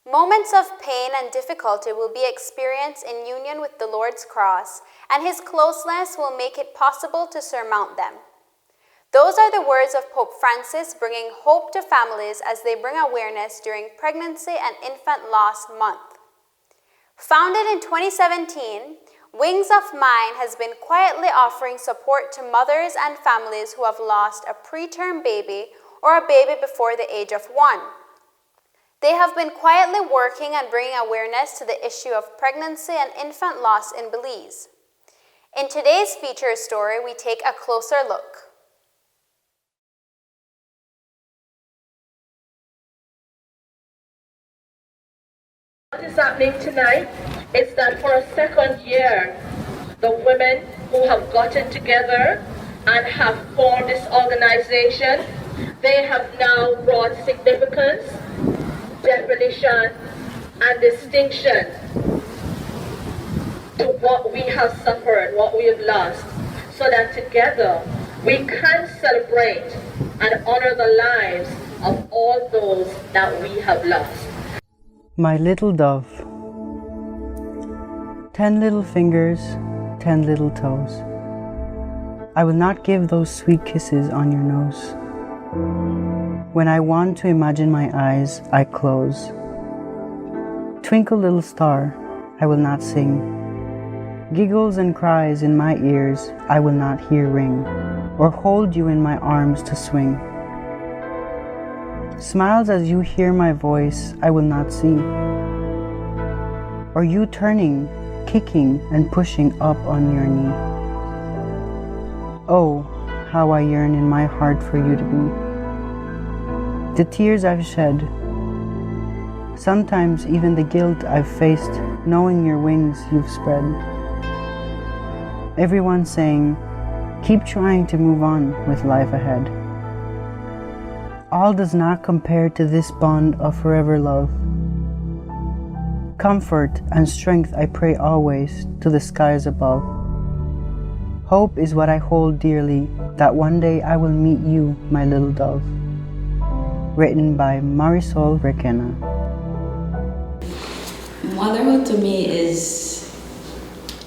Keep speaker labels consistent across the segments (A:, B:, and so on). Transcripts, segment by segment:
A: Moments of pain and difficulty will be experienced in union with the Lord's cross, and his closeness will make it possible to surmount them. Those are the words of Pope Francis, bringing hope to families as they bring awareness during Pregnancy and Infant Loss Month. Founded in 2017, Wings of Mine has been quietly offering support to mothers and families who have lost a preterm baby or a baby before the age of 1. They have been quietly working and bringing awareness to the issue of pregnancy and infant loss in Belize. In today's feature story, we take a closer look.
B: What is happening tonight is that for a second year, the women who have gotten together and have formed this organization, they have now brought significance, definition, and distinction to what we have suffered, what we have lost, so that together we can celebrate and honor the lives of all those that we have lost.
C: My little dove. 10 little fingers, 10 little toes. I will not give those sweet kisses on your nose. When I want to imagine my eyes, I close. Twinkle little star, I will not sing. Giggles and cries in my ears, I will not hear ring, or hold you in my arms to swing. Smiles as you hear my voice, I will not see. Or you turning, kicking and pushing up on your knee. Oh, how I yearn in my heart for you to be. The tears I've shed, sometimes even the guilt I've faced, knowing your wings you've spread. Everyone saying, keep trying to move on with life ahead. All does not compare to this bond of forever love. Comfort and strength I pray always to the skies above. Hope is what I hold dearly, that one day I will meet you, my little dove. Written by Marisol Requena.
D: Motherhood to me is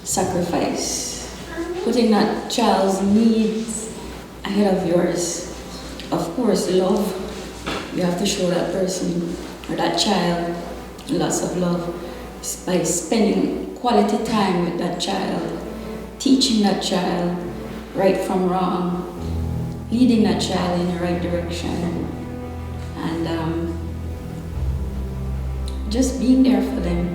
D: sacrifice. Putting that child's needs ahead of yours. Of course, love. You have to show that person or that child lots of love by spending quality time with that child, teaching that child right from wrong, leading that child in the right direction, and just being there for them.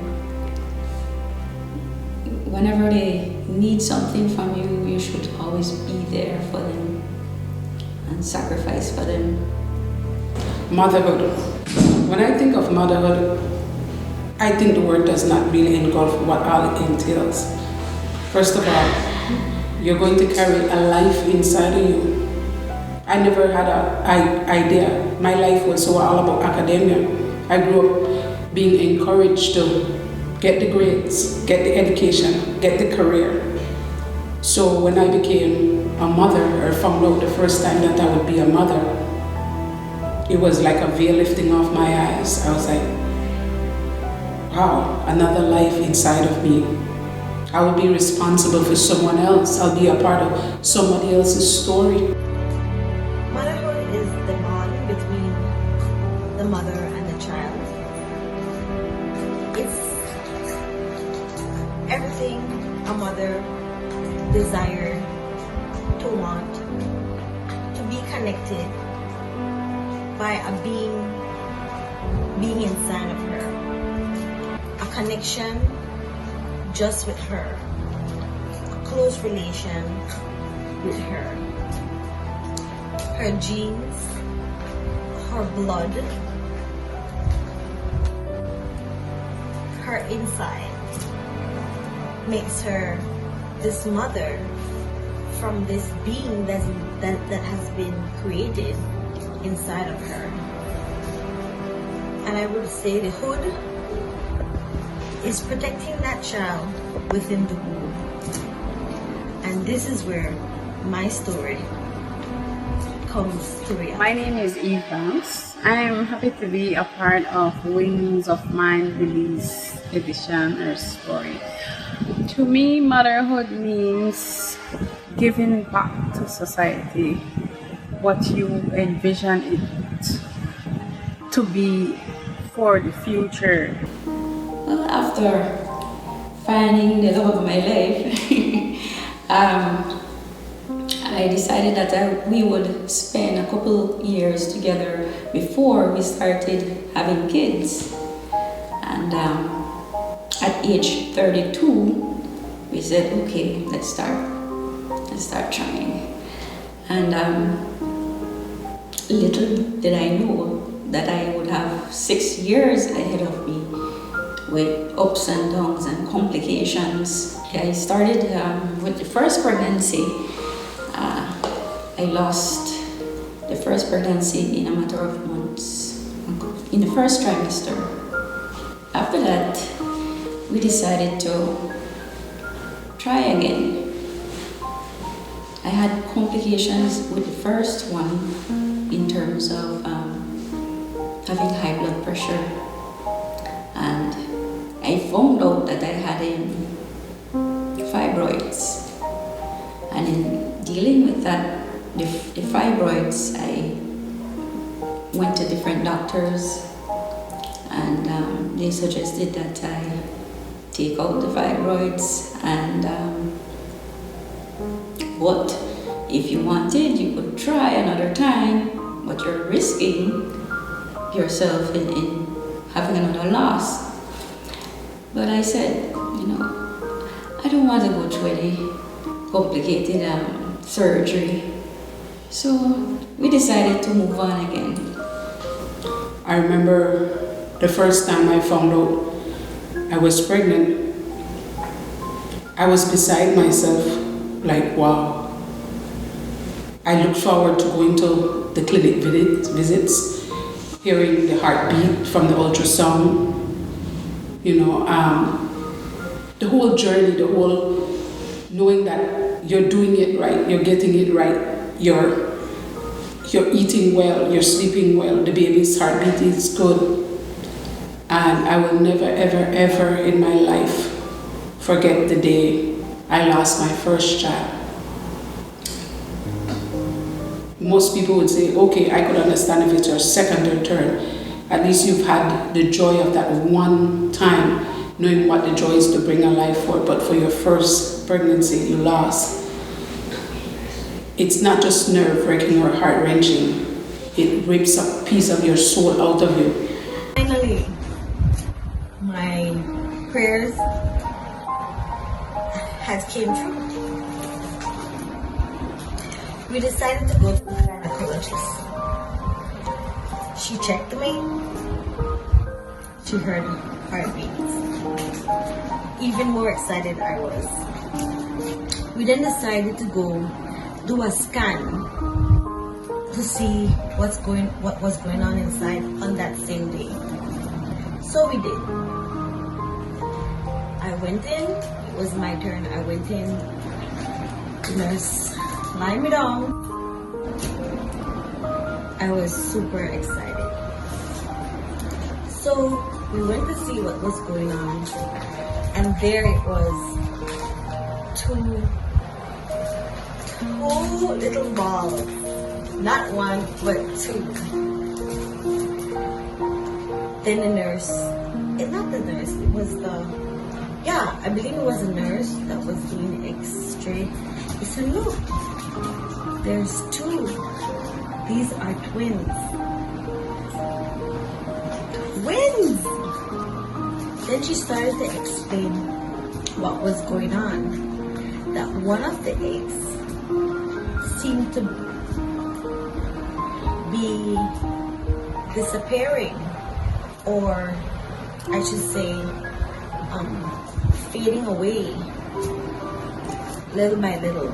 D: Whenever they need something from you, you should always be there for them and sacrifice for them.
E: Motherhood. When I think of motherhood, I think the word does not really engulf what all it entails. First of all, you're going to carry a life inside of you. I never had an idea. My life was so all about academia. I grew up being encouraged to get the grades, get the education, get the career. So when I became a mother, or found out the first time that I would be a mother, it was like a veil lifting off my eyes. I was like, wow, another life inside of me. I will be responsible for someone else. I'll be a part of somebody else's story.
F: Motherhood is the bond between the mother and the child. It's everything a mother desires to want, to be connected by a being inside of her. A connection just with her. A close relation with her. Her genes, her blood, her inside makes her this mother from this being that has been created inside of her. And I would say the hood is protecting that child within the womb. And this is where my story comes to reality.
G: My name is Eve Banks. I am happy to be a part of Wings of Mind Release Edition or Story. To me, motherhood means giving back to society what you envision it to be for the future.
D: Well, after finding the love of my life, I decided that we would spend a couple years together before we started having kids. And at age 32, we said, okay, let's start trying. And little did I know that I would have 6 years ahead of me with ups and downs and complications. I started with the first pregnancy. I lost the first pregnancy in a matter of months, in the first trimester. After that, we decided to try again. I had complications with the first one in terms of having high blood pressure, and I found out that I had fibroids. And in dealing with that, the fibroids, I went to different doctors, and they suggested that I take out the fibroids, and but if you wanted, you could try another time, but you're risking yourself in having another loss. But I said, I don't want to go through any complicated surgery. So we decided to move on again.
E: I remember the first time I found out I was pregnant, I was beside myself, like, wow. I looked forward to going to the clinic visits, hearing the heartbeat from the ultrasound, the whole journey, the whole knowing that you're doing it right, you're getting it right, you're eating well, you're sleeping well, the baby's heartbeat is good. And I will never, ever, ever in my life forget the day I lost my first child. Most people would say, okay, I could understand if it's your second or third. At least you've had the joy of that one time, knowing what the joy is to bring a life forth. But for your first pregnancy, you lost. It's not just nerve-wracking or heart-wrenching. It rips a piece of your soul out of you.
F: Finally, my prayers has came true. We decided to go to the gynecologist. She checked me. She heard heartbeats. Even more excited I was. We then decided to go do a scan to see what was going on inside on that same day. So we did. I went in. It was my turn. I went in. The nurse lined me down. I was super excited. So we went to see what was going on, and there it was. Two little balls. Not one, but two. Then the nurse, not the nurse, it was I believe it was a nurse that was doing X-ray. He said, look, there's two. These are twins. Twins! Then she started to explain what was going on. That one of the eggs seemed to be disappearing, or I should say fading away little by little.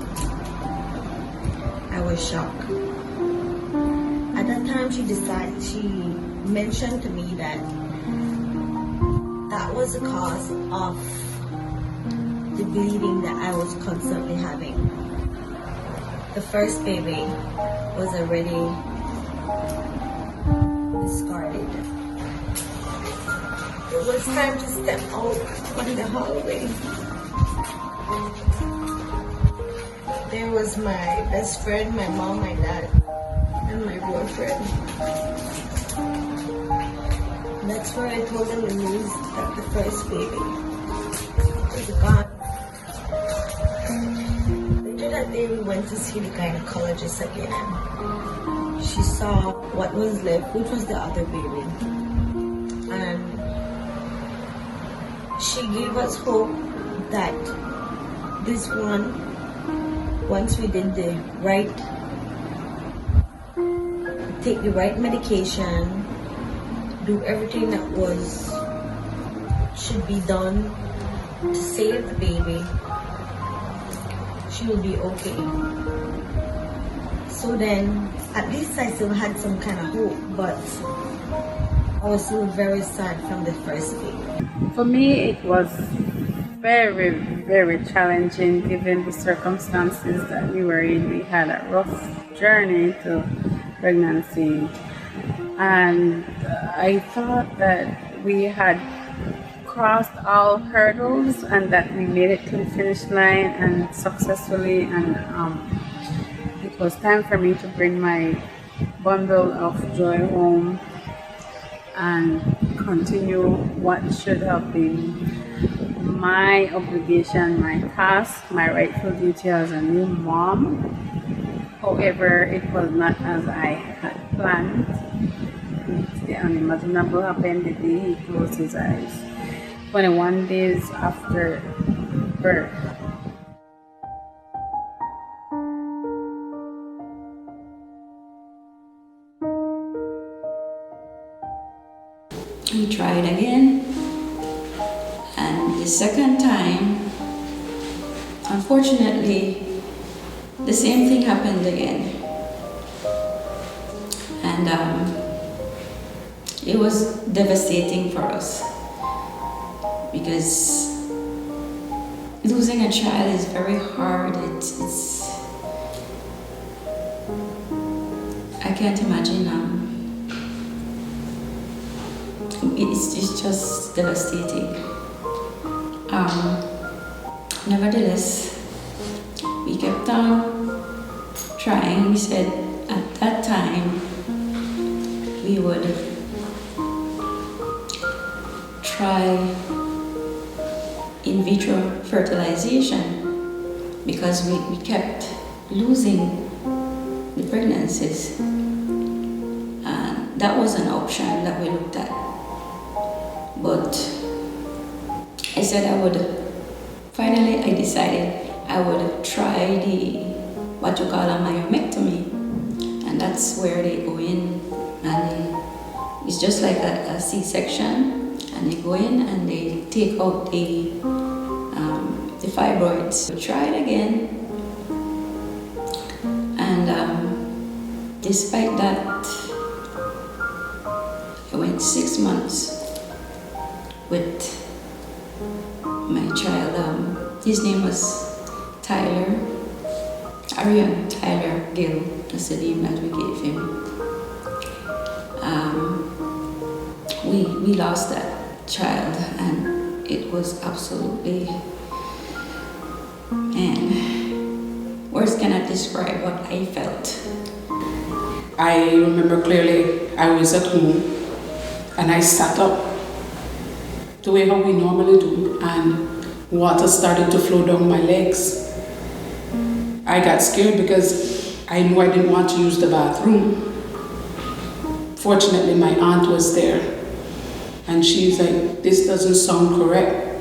F: I was shocked. At that time she mentioned to me that was the cause of the bleeding that I was constantly having. the first baby was already discarded. It was time to step out in the hallway. There was my best friend, my mom, my dad, and my boyfriend. That's where I told them the news that the first baby was gone. Later that day, we went to see the gynecologist again. She saw what was left, which was the other baby. And she gave us hope that this one, once we did the right, take the right medication, do everything that should be done to save the baby, she will be okay. So then, at least I still had some kind of hope, but I was still very sad from the first baby.
G: For me, it was very, very challenging given the circumstances that we were in. We had a rough journey to pregnancy, and I thought that we had crossed all hurdles and that we made it to the finish line and successfully, and it was time for me to bring my bundle of joy home and continue what should have been my obligation, my task, my rightful duty as a new mom. However, it was not as I had planned. The unimaginable happened the day he closed his eyes, 21 days after birth.
D: We tried again, and the second time, unfortunately, the same thing happened again. And it was devastating for us because losing a child is very hard. I can't imagine. It's just devastating. Nevertheless, we kept on trying. We said at that time we would try in vitro fertilization because we kept losing the pregnancies. And that was an option that we looked at. But I said finally I decided I would try what you call a myomectomy. And that's where they go in and it's just like a C-section, and they go in and they take out the fibroids. We tried again, and despite that, I went 6 months with my child. His name was Tyler, Arian Tyler Gill. That's the name that we gave him. We lost that child, and it was absolutely, man, words cannot describe what I felt.
E: I remember clearly I was at home and I sat up the way how we normally do, and water started to flow down my legs. I got scared because I knew I didn't want to use the bathroom. Fortunately, my aunt was there and she's like, this doesn't sound correct.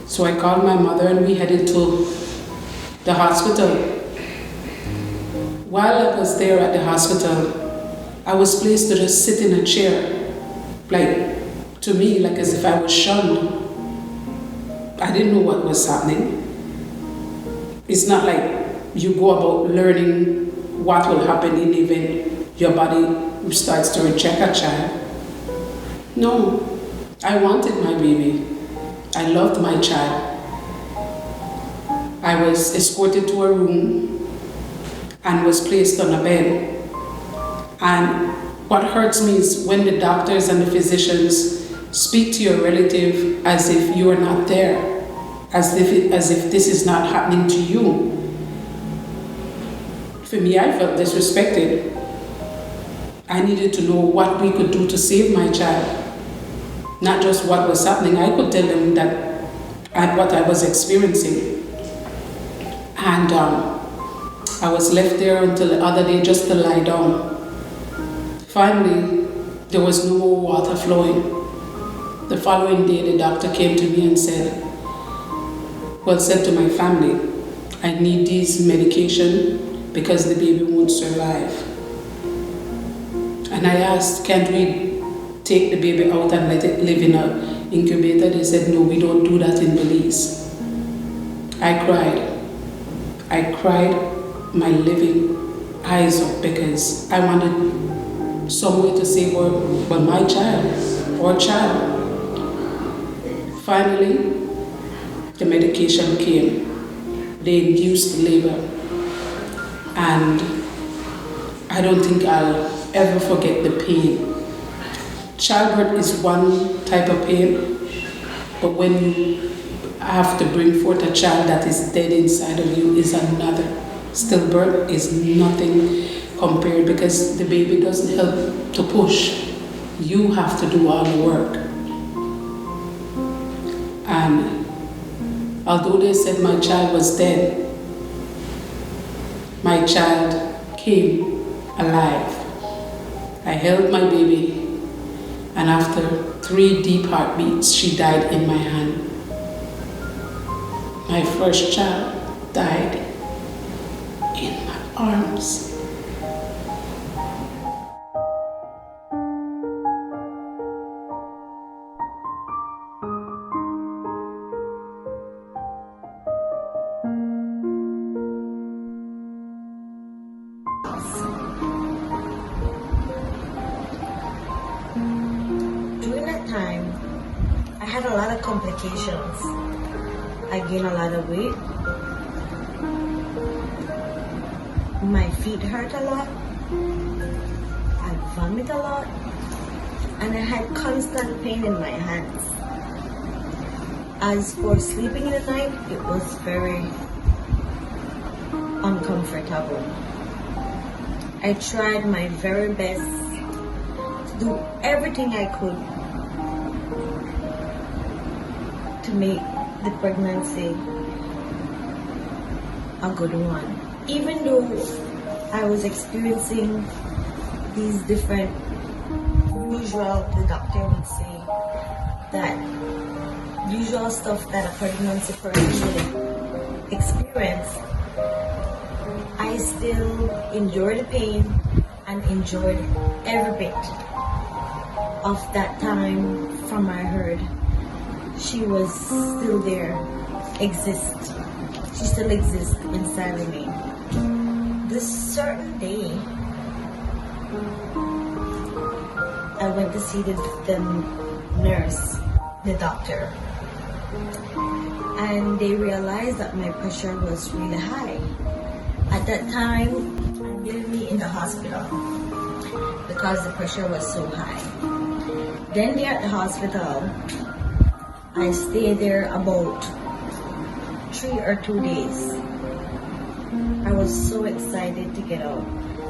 E: So I called my mother and we headed to the hospital. While I was there at the hospital, I was placed to just sit in a chair, like, to me, like as if I was shunned. I didn't know what was happening. It's not like you go about learning what will happen in the event your body starts to reject a child. No, I wanted my baby. I loved my child. I was escorted to a room and was placed on a bed. And what hurts me is when the doctors and the physicians speak to your relative as if you are not there, as if this is not happening to you. For me, I felt disrespected. I needed to know what we could do to save my child, not just what was happening. I could tell them that what I was experiencing. And I was left there until the other day just to lie down. Finally, there was no more water flowing. The following day, the doctor came to me and said to my family, I need this medication because the baby won't survive. And I asked, can't we take the baby out and let it live in an incubator? They said, no, we don't do that in Belize. I cried my living eyes up because I wanted some way to save my child, or child. Finally, the medication came. They induced labor. And I don't think I'll ever forget the pain. Childbirth is one type of pain, but when you have to bring forth a child that is dead inside of you is another. Stillbirth is nothing compared because the baby doesn't help to push. You have to do all the work. And although they said my child was dead, my child came alive. I held my baby, and after 3 deep heartbeats, she died in my hand. My first child died in my arms.
F: During that time, I had a lot of complications. I gained a lot of weight. My feet hurt a lot. I vomit a lot. And I had constant pain in my hands. As for sleeping in the night, it was very uncomfortable. I tried my very best to do everything I could to make the pregnancy a good one. Even though I was experiencing these different the doctor would say that usual stuff that a pregnancy person would experience, I still enjoyed the pain and enjoyed every bit of that time from I heard she was still there, she still exists inside of me. This certain day, I went to see the nurse, the doctor, and they realized that my pressure was really high. At that time, they admitted me in the hospital because the pressure was so high. Then there at the hospital, I stayed there about 3 or 2 days. I was so excited to get out.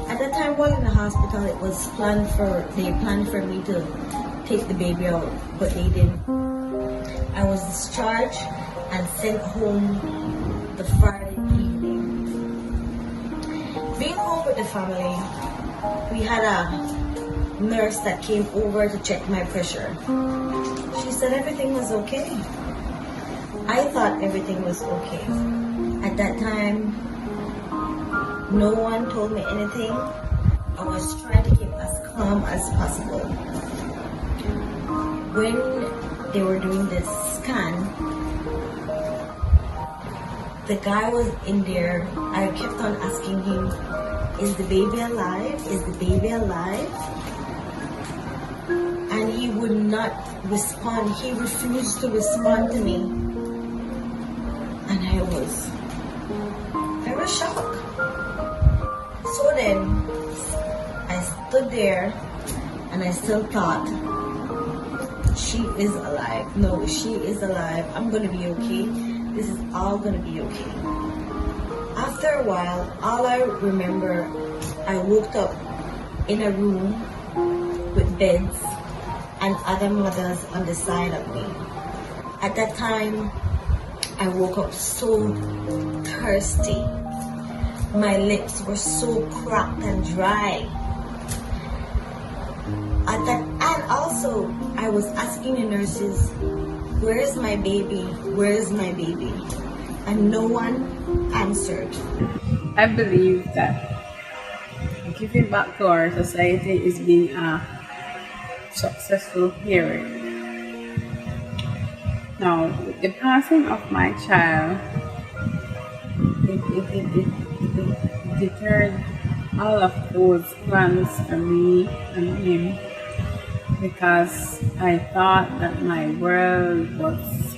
F: At that time while in the hospital, it was they planned for me to take the baby out, but they didn't. I was discharged and sent home the Friday evening. Being home with the family, we had a nurse that came over to check my pressure. She said everything was okay. I thought everything was okay. At that time, no one told me anything. I was trying to keep as calm as possible. When they were doing this scan, the guy was in there. I kept on asking him, is the baby alive? Is the baby alive? And he would not respond. He refused to respond to me. And I was shocked. So then, I stood there and I still thought, she is alive. No, she is alive. I'm going to be okay. This is all going to be okay. After a while, all I remember, I woke up in a room with beds and other mothers on the side of me. At that time, I woke up so thirsty. My lips were so cracked and dry. And also, I was asking the nurses, where is my baby? Where is my baby? And no one answered.
G: I believe that giving back to our society is being a successful parent. Now, with the passing of my child, it deterred all of those plans for me and him, because I thought that my world was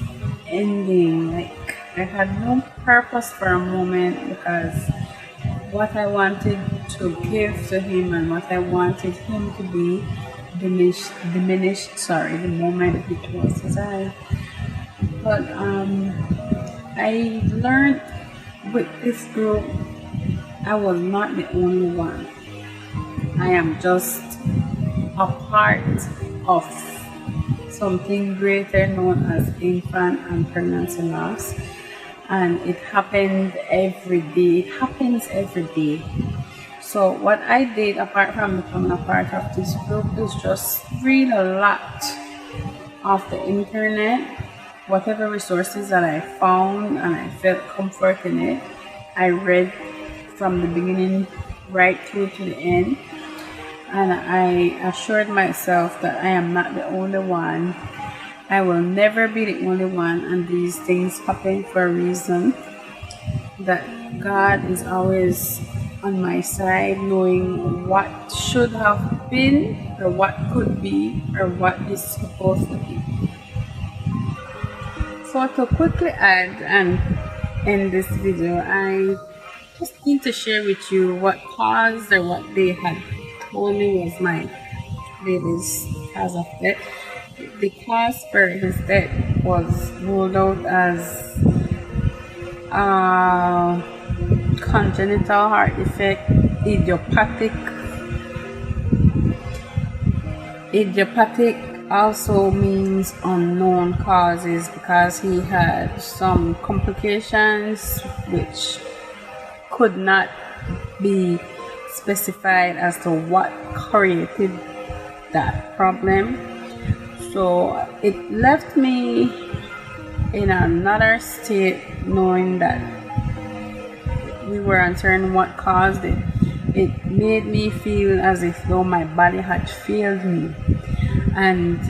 G: ending. Like, I had no purpose for a moment, because what I wanted to give to him and what I wanted him to be diminished the moment it was his eye. But I learned with this group, I was not the only one. I am just a part of something greater known as infant and pregnancy loss, and it happened every day. It happens every day. So what I did, apart from becoming a part of this group, is just read a lot of the internet, whatever resources that I found and I felt comfort in it. I read from the beginning right through to the end, and I assured myself that I am not the only one. I will never be the only one, and these things happen for a reason. That God is always on my side, knowing what should have been, or what could be, or what is supposed to be. So to quickly add and end this video, I just need to share with you what caused, or what they had told me was my baby's cause of death. The cause for his death was ruled out as congenital heart defect, idiopathic. Idiopathic also means unknown causes, because he had some complications which could not be specified as to what created that problem. So it left me in another state, knowing that we were uncertain what caused it. It made me feel as if though my body had failed me, and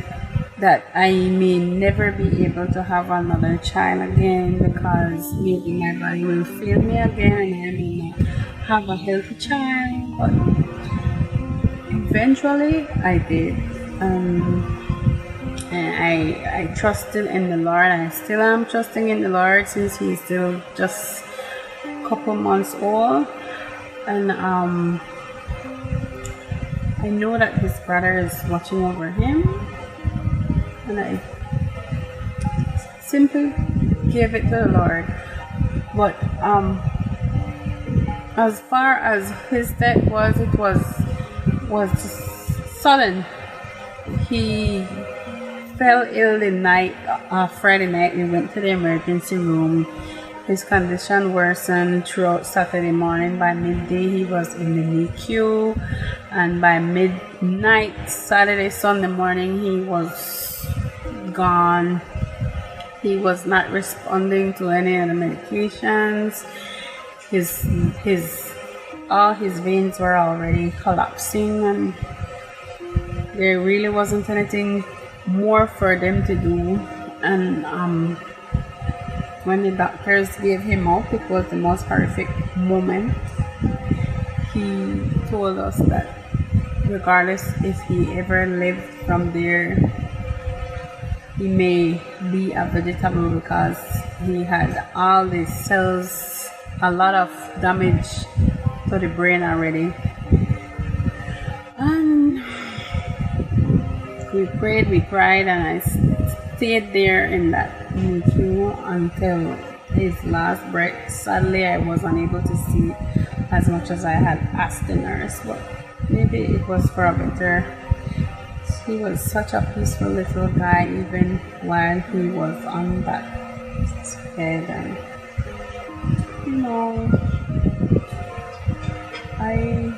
G: that I may never be able to have another child again, because maybe my body will fail me again and I may not have a healthy child. But eventually I did. And I trusted in the Lord. I still am trusting in the Lord, since he's still just a couple months old. And I know that his brother is watching over him. And I simply gave it to the Lord. But as far as his death was, it was sudden. He fell ill the night, Friday night. We went to the emergency room. His condition worsened throughout Saturday morning. By midday, he was in the NICU, and by midnight, Saturday, Sunday morning, he was gone. He was not responding to any of the medications. All his veins were already collapsing, and there really wasn't anything more for them to do. And when the doctors gave him up, it was the most horrific moment. He told us that regardless if he ever lived from there, he may be a vegetable, because he had all the cells, a lot of damage to the brain already. And we prayed, we cried, and I stayed there in that NICU until his last breath. Sadly, I was unable to see as much as I had asked the nurse, but maybe it was for a better. He was such a peaceful little guy even while he was on that bed, and I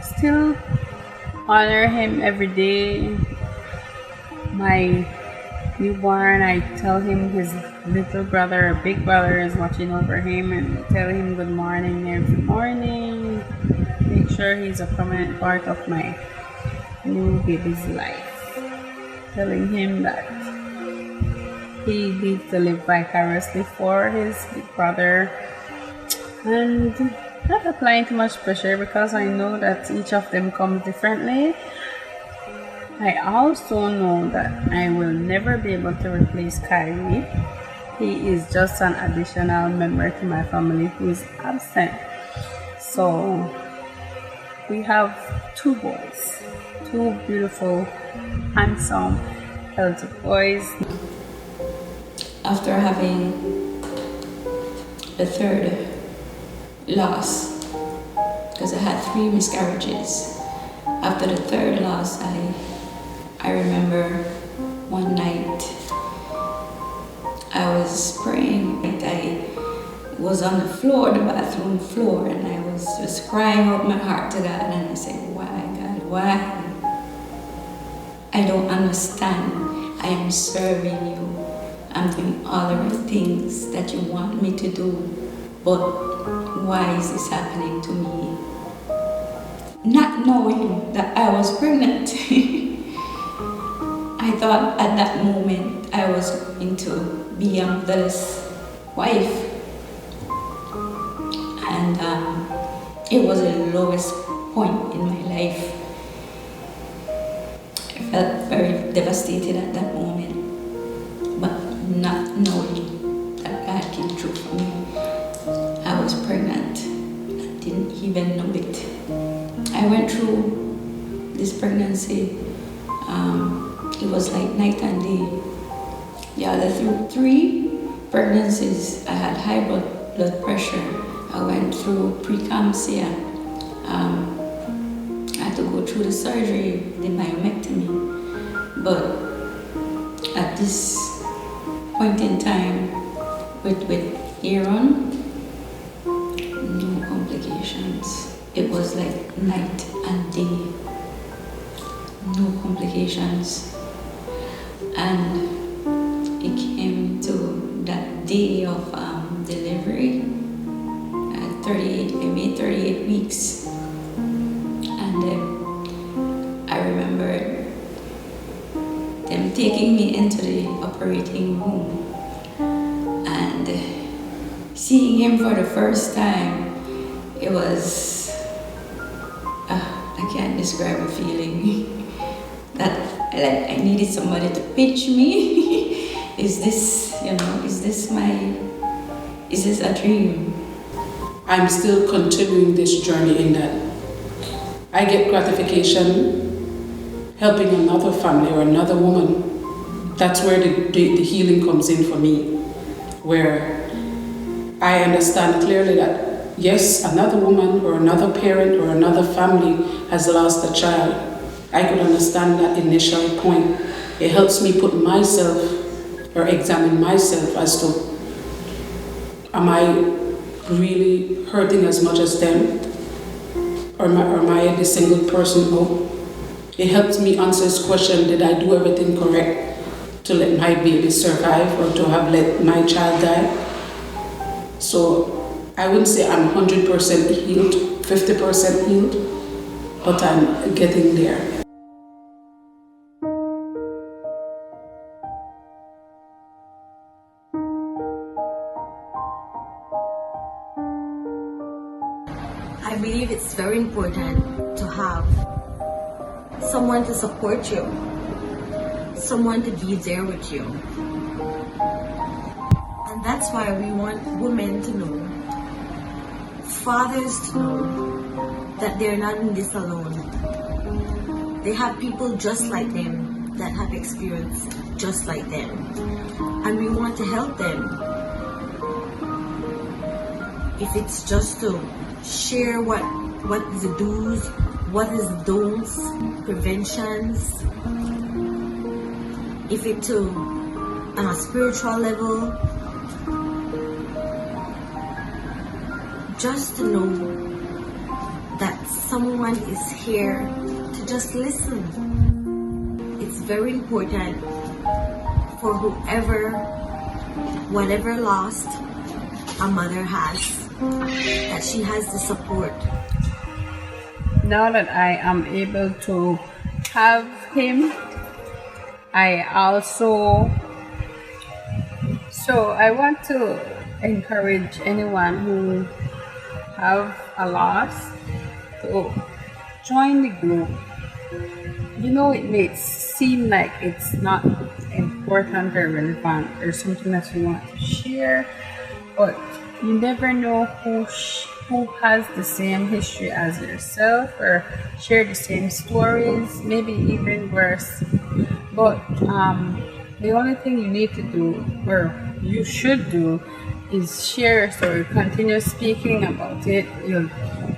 G: still honor him every day. My newborn, I tell him his little brother or big brother is watching over him, and tell him good morning every morning. Make sure he's a prominent part of my new baby's life. Telling him that he needs to live vicariously for his big brother, and not applying too much pressure because I know that each of them comes differently. I also know that I will never be able to replace Kyrie. He is just an additional member to my family who is absent. So we have 2 boys, 2 beautiful, handsome, healthy boys.
D: After having the 3rd loss, because I had 3 miscarriages. After the 3rd loss, I remember one night I was praying. I was on the floor, the bathroom floor, and I was just crying out my heart to God, and I said, why, God, why? I don't understand. I am serving you. I'm doing all the right things that you want me to do, but why is this happening to me? Not knowing that I was pregnant. I thought at that moment I was going to be a motherless wife. And it was the lowest point in my life. I felt very devastated at that moment, but not knowing that God came through for me. I was pregnant. I didn't even know it. I went through this pregnancy. It was like night and day. Yeah, through 3 pregnancies, I had high blood pressure. I went through preeclampsia. I had to go through the surgery, the myomectomy. But at this point in time, with Aaron, no complications. It was like night and day. No complications. And it came to that day of delivery. I made 38 weeks. And I remember them taking me into the operating room and seeing him for the first time. It was, I can't describe a feeling. That I needed somebody to pitch me. Is this a dream?
E: I'm still continuing this journey in that I get gratification helping another family or another woman. That's where the healing comes in for me, where I understand clearly that yes, another woman or another parent or another family has lost a child. I could understand that initial point. It helps me put myself or examine myself as to, am I really hurting as much as them? Or am I the single person? No. It helps me answer this question, did I do everything correct to let my baby survive or to have let my child die? So I wouldn't say I'm 100% healed, 50% healed, but I'm getting there.
F: I believe it's very important to have someone to support you, someone to be there with you. And that's why we want women to know fathers to know that they're not in this alone. They have people just like them that have experience just like them. And we want to help them. If it's just to share what is the do's, what is the don'ts, preventions. If it to on a spiritual level, just to know that someone is here to just listen. It's very important for whatever lost a mother has, that she has the support.
G: Now that I am able to have him, I want to encourage anyone who have a loss to join the group. You know, it may seem like it's not important or relevant or something that you want to share, but you never know who has the same history as yourself or share the same stories, maybe even worse. But the only thing you need to do, or you should do, is share your story. Continue speaking about it.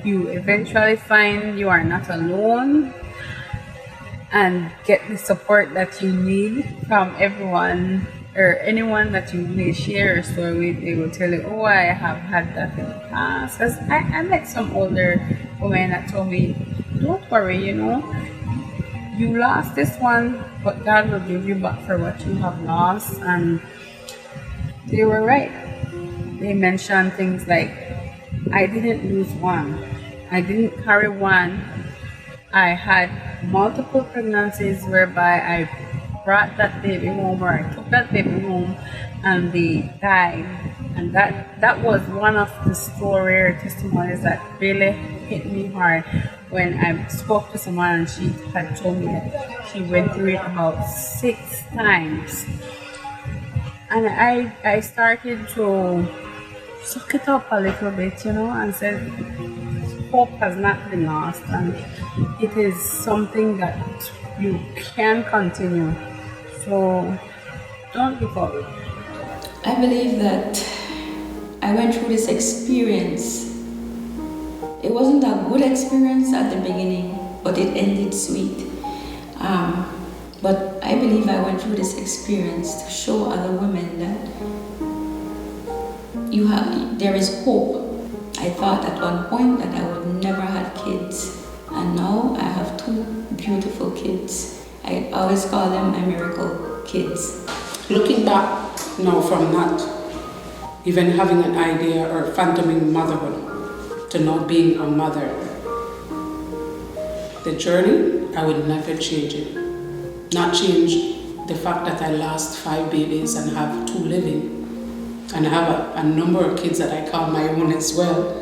G: You eventually find you are not alone and get the support that you need from everyone or anyone that you may share your story with. They will tell you, oh, I have had that in the past. Because I met some older women that told me, don't worry, you lost this one, but God will give you back for what you have lost. And they were right. They mentioned things like, I didn't lose one. I didn't carry one. I had multiple pregnancies whereby I brought that baby home, or I took that baby home and they died. And that was one of the story or testimonies that really hit me hard when I spoke to someone and she had told me that she went through it about 6 times. And I started to suck it up a little bit, and said, hope has not been lost, and it is something that you can continue. So don't give up.
D: I believe that I went through this experience. It wasn't a good experience at the beginning, but it ended sweet. But I believe I went through this experience to show other women that there is hope. I thought at one point that I would never have kids, and now I have 2 beautiful kids. I always call them my miracle kids.
E: Looking back now from not even having an idea or phantoming motherhood to now being a mother, the journey, I would never change it. Not change the fact that I lost 5 babies and have 2 living. And I have a number of kids that I call my own as well.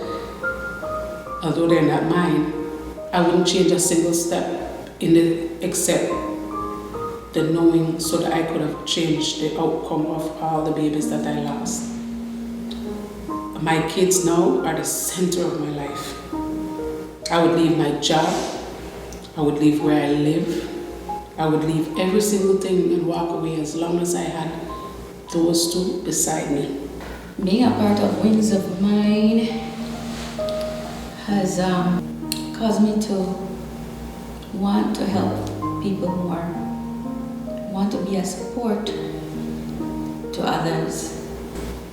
E: Although they're not mine, I wouldn't change a single step in it except the knowing, so that I could have changed the outcome of all the babies that I lost. My kids now are the center of my life. I would leave my job, I would leave where I live, I would leave every single thing and walk away as long as I had those 2 beside me.
D: Being a part of Wings of Mine has caused me to want to help people more, want to be a support to others.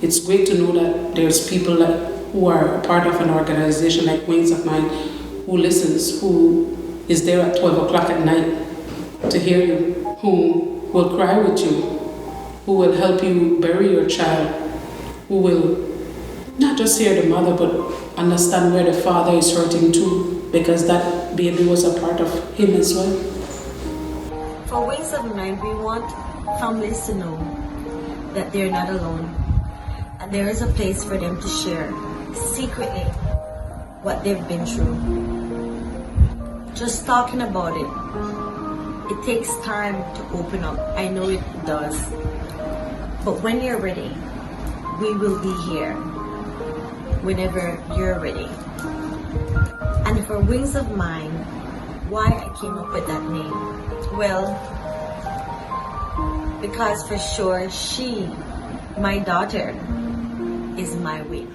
E: It's great to know that there's people who are a part of an organization like Wings of Mine, who listens, who is there at 12 o'clock at night to hear you, who will cry with you, who will help you bury your child, who will not just hear the mother, but understand where the father is hurting too, because that baby was a part of him as well.
F: For Wings of Mine, we want families to know that they're not alone, and there is a place for them to share secretly what they've been through. Just talking about it takes time to open up. I know it does. But when you're ready, we will be here. whenever you're ready. And for Wings of Mine, why I came up with that name? Well, because for sure she, my daughter, is my wing.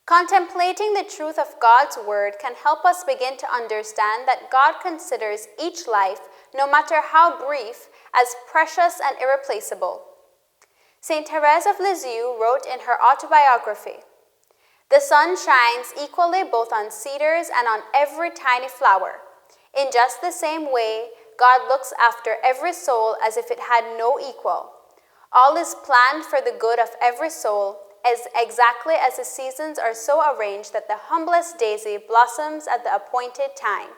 A: Contemplating the truth of God's Word can help us begin to understand that God considers each life, no matter how brief, as precious and irreplaceable. St. Therese of Lisieux wrote in her autobiography, "The sun shines equally both on cedars and on every tiny flower. In just the same way, God looks after every soul as if it had no equal. All is planned for the good of every soul, as exactly as the seasons are so arranged that the humblest daisy blossoms at the appointed time.